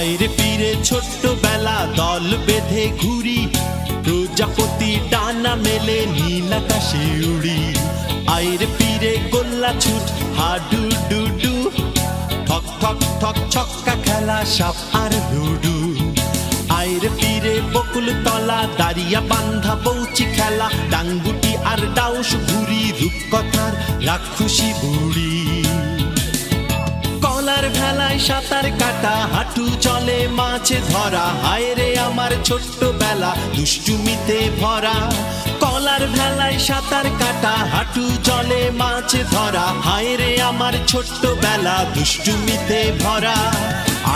আইরে ফিরে ছোট্টবেলা দল বেঁধে ঘুরি, প্রজাপতি ডানা মেলে নীল আকাশে উড়ি। আইরে ফিরে গোল্লা ছুট হাডু ডুডু, ঠক ঠক ঠক ছক্কা খেলা সাপ আর লুডু। আইরে ফিরে বকুল তলা দাঁড়িয়া বান্ধা বউচি খেলা, ডাঙ্গুটি আর ডাউস ঘুরি রূপকথার রাক্ষসী বুড়ি। কলার ভেলায় সাঁতার কাটা হাঁটু চলে মাছে ধরা, হায় রে আমার ছোট্টবেলা দুষ্টুমিতে ভরা। কলার ভেলায় সাঁতার কাটা হাঁটু জলে মাছ ধরা, হায় রে আমার ছোট্টবেলা দুষ্টুমিতে ভরা।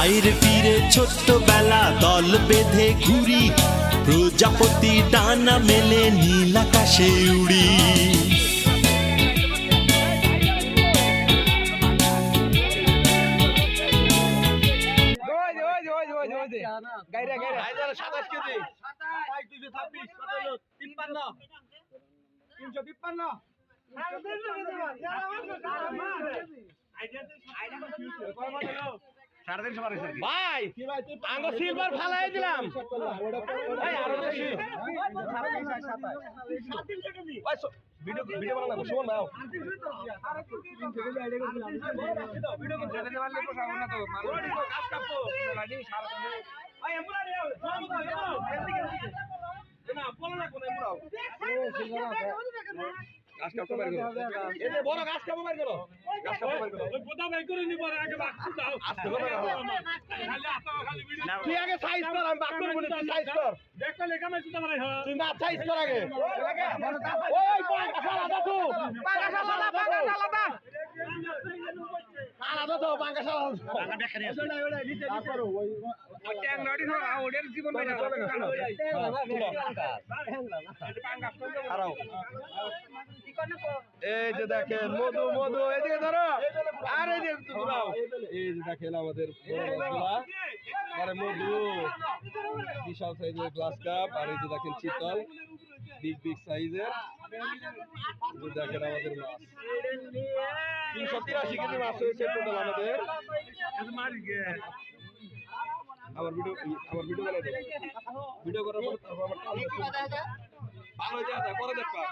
আইরে ফিরে ছোট্টবেলা দল বেঁধে ঘুরি, প্রজাপতি ডানা মেলে নীল আকাশে উড়ি। ভাই আঙ্গ সিলভার ফালাই দিলাম ভিডিও বানাবো শোন নাও গাছ কাপটা বের করো, এই যে বড় গাছ কাপটা বের করো, গাছ কাপটা বের করো, ওই পোতা বের করে নিব আগে বাক্স দাও, আস্তে করে দাও, খালি আতো খালি ভিডিও তুই আগে সাইজ কর, আমি বাক্স করব, তুই সাইজ কর, দেখতে লেখা নাই তুই মানে তুই না সাইজ কর আগে, ওই পাকা সালাদা তো পাকা সালাদা আলাদা তো পাকা সালাদা পাকা দেখা নিয়ে আসো ওটা নিচে তারপর ওই ট্যাং নড়ি না ওদের জীবন বাইরে চলে গেল আরাও এই যে দেখেন মধু মধু এদিকে ধরো আর এই যে ঘুরাও, এই যে দেখেন আমাদের আরে মধু বিশাল সাইজের গ্লাস কাপ, আর এই যে দেখেন চিতল বিগ বিগ সাইজের, দেখেন আমাদের মাছ 383 কেজি মাছ হয়েছে টোটাল আমাদের। আমার ভিডিও বানাই ভিডিও করার পর তারপর আমার ভালো যা পরে দেখবা।